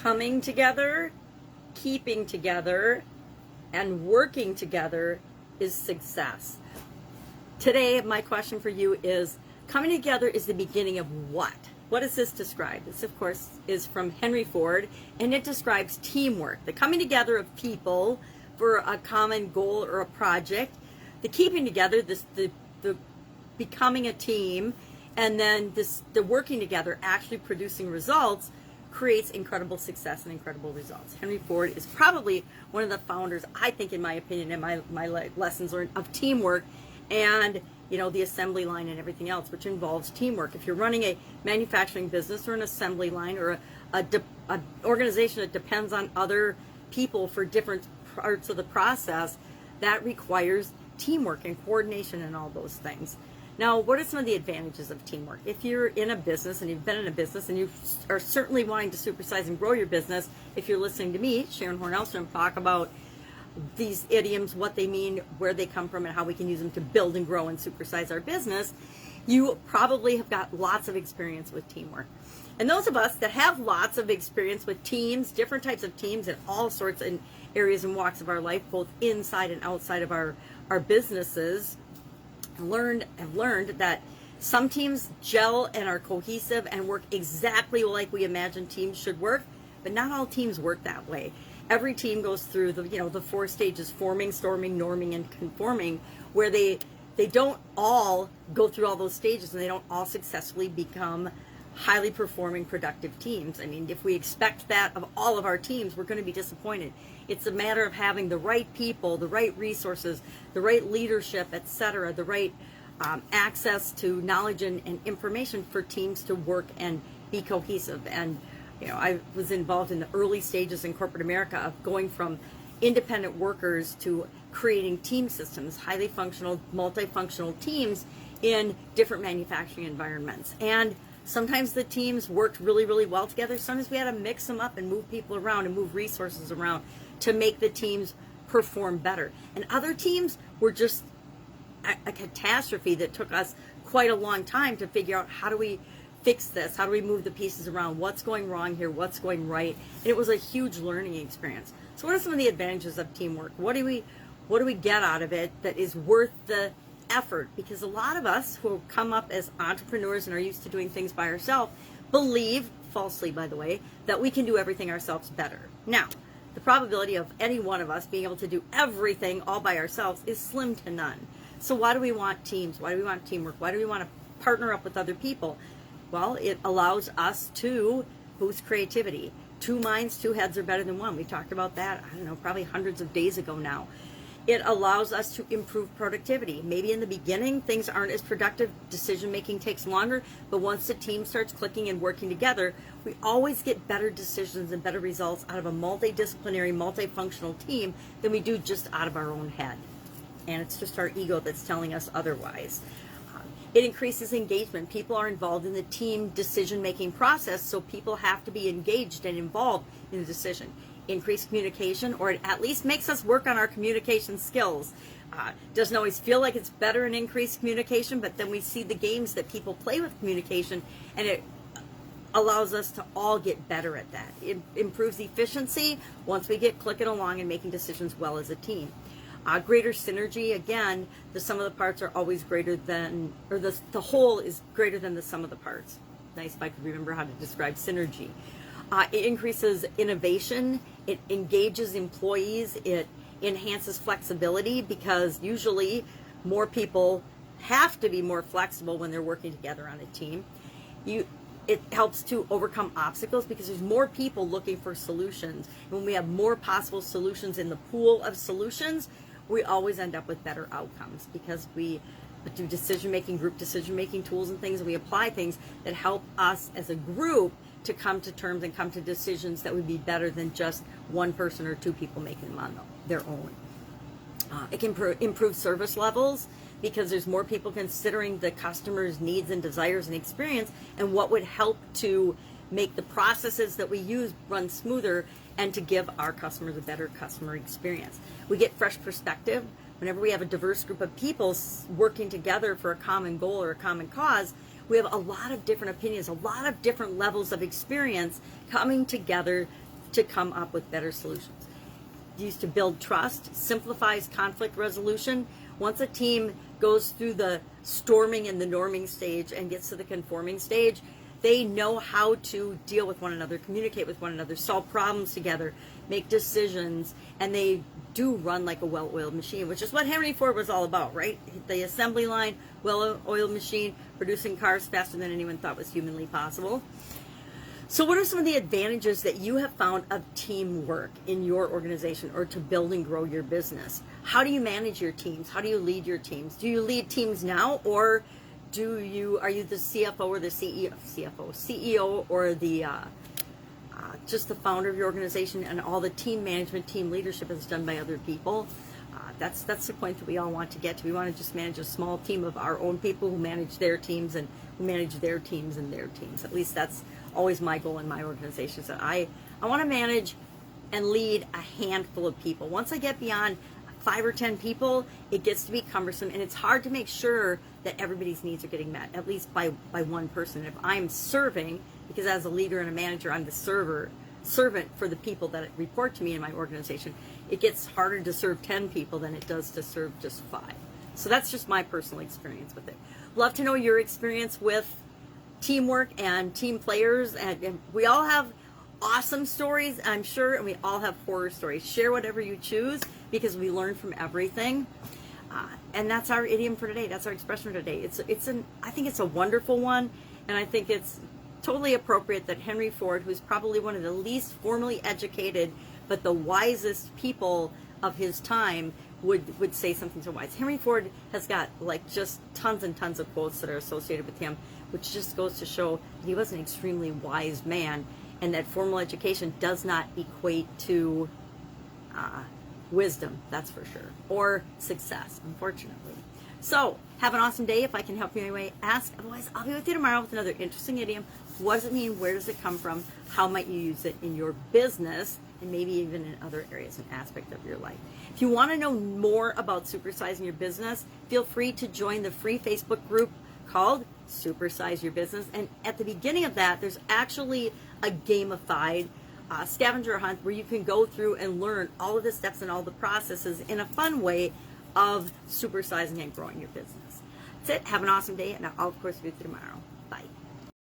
Coming together, keeping together, and working together is success. Today, my question for you is, coming together is the beginning of what? What does this describe? This, of course, is from Henry Ford, and it describes teamwork, the coming together of people for a common goal or a project, the keeping together, the becoming a team, and then the working together, actually producing results, creates incredible success and incredible results. Henry Ford is probably one of the founders, I think, in my opinion, and my lessons learned, of teamwork, and the assembly line and everything else, which involves teamwork. If you're running a manufacturing business or an assembly line or an organization that depends on other people for different parts of the process, that requires teamwork and coordination and all those things. Now, what are some of the advantages of teamwork? If you're in a business and you've been in a business and you are certainly wanting to supersize and grow your business, if you're listening to me, Sharon Horne-Ellstrom, talk about these idioms, what they mean, where they come from, and how we can use them to build and grow and supersize our business, you probably have got lots of experience with teamwork. And those of us that have lots of experience with teams, different types of teams in all sorts of areas and walks of our life, both inside and outside of our businesses, have learned that some teams gel and are cohesive and work exactly like we imagine teams should work, but not all teams work that way. Every team goes through the 4 stages: forming, storming, norming, and conforming, where they don't all go through all those stages, and they don't all successfully become highly performing, productive teams. I mean, if we expect that of all of our teams, we're going to be disappointed. It's a matter of having the right people, the right resources, the right leadership, etc., the right access to knowledge and information for teams to work and be cohesive. And I was involved in the early stages in corporate America of going from independent workers to creating team systems, highly functional, multifunctional teams in different manufacturing environments. And sometimes the teams worked really, really well together. Sometimes we had to mix them up and move people around and move resources around to make the teams perform better. And other teams were just a catastrophe that took us quite a long time to figure out, how do we fix this? How do we move the pieces around? What's going wrong here? What's going right? And it was a huge learning experience. So what are some of the advantages of teamwork? What do we get out of it that is worth the effort? Because a lot of us who come up as entrepreneurs and are used to doing things by ourselves believe, falsely by the way, that we can do everything ourselves better. Now, the probability of any one of us being able to do everything all by ourselves is slim to none. So why do we want teams? Why do we want teamwork? Why do we want to partner up with other people? Well, it allows us to boost creativity. 2 minds, 2 heads are better than one. We talked about that, probably hundreds of days ago now. It allows us to improve productivity. Maybe in the beginning, things aren't as productive. Decision-making takes longer. But once the team starts clicking and working together, we always get better decisions and better results out of a multidisciplinary, multifunctional team than we do just out of our own head. And it's just our ego that's telling us otherwise. It increases engagement. People are involved in the team decision-making process, so people have to be engaged and involved in the decision. Increased communication, or it at least makes us work on our communication skills. Doesn't always feel like it's better in increased communication, but then we see the games that people play with communication, and it allows us to all get better at that. It improves efficiency once we get clicking along and making decisions well as a team. Greater synergy, again, the sum of the parts are always greater than, or the whole is greater than the sum of the parts. Nice if I could remember how to describe synergy. It increases innovation, it engages employees, it enhances flexibility, because usually more people have to be more flexible when they're working together on a team. It helps to overcome obstacles because there's more people looking for solutions. When we have more possible solutions in the pool of solutions, we always end up with better outcomes, because we do decision-making, group decision-making tools and things, and we apply things that help us as a group to come to terms and come to decisions that would be better than just one person or 2 people making them on their own. It can improve service levels, because there's more people considering the customer's needs and desires and experience, and what would help to make the processes that we use run smoother and to give our customers a better customer experience. We get fresh perspective. Whenever we have a diverse group of people working together for a common goal or a common cause, we have a lot of different opinions, a lot of different levels of experience coming together to come up with better solutions. Used to build trust, simplifies conflict resolution. Once a team goes through the storming and the norming stage and gets to the conforming stage, they know how to deal with one another, communicate with one another, solve problems together, make decisions, and they do run like a well-oiled machine, which is what Henry Ford was all about, right? The assembly line, well-oiled machine, producing cars faster than anyone thought was humanly possible. So what are some of the advantages that you have found of teamwork in your organization or to build and grow your business? How do you manage your teams? How do you lead your teams? Do you lead teams now, or are you the CFO or the CEO or the just the founder of your organization, and all the team management, team leadership is done by other people? That's the point that we all want to get to. We want to just manage a small team of our own people who manage their teams and who manage their teams and their teams. At least that's always my goal in my organization. So I want to manage and lead a handful of people. Once I get beyond 5 or 10 people, it gets to be cumbersome, and it's hard to make sure that everybody's needs are getting met, at least by one person. If I'm serving, because as a leader and a manager, I'm the servant for the people that report to me in my organization, it gets harder to serve 10 people than it does to serve just 5. So that's just my personal experience with it. Love to know your experience with teamwork and team players, and we all have awesome stories, I'm sure, and we all have horror stories. Share whatever you choose, because we learn from everything. And that's our idiom for today. That's our expression for today. I think it's a wonderful one, and I think it's totally appropriate that Henry Ford, who's probably one of the least formally educated but the wisest people of his time, would say something so wise. Henry Ford has got like just tons and tons of quotes that are associated with him, which just goes to show that he was an extremely wise man, and that formal education does not equate to wisdom, that's for sure, or success, unfortunately. So, have an awesome day. If I can help you in any way, ask. Otherwise, I'll be with you tomorrow with another interesting idiom. What does it mean? Where does it come from? How might you use it in your business, and maybe even in other areas and aspects of your life? If you want to know more about supersizing your business, feel free to join the free Facebook group called Supersize Your Business. And at the beginning of that, there's actually a gamified scavenger hunt where you can go through and learn all of the steps and all the processes in a fun way of supersizing and growing your business. That's it. Have an awesome day, and I'll, of course, be with you tomorrow.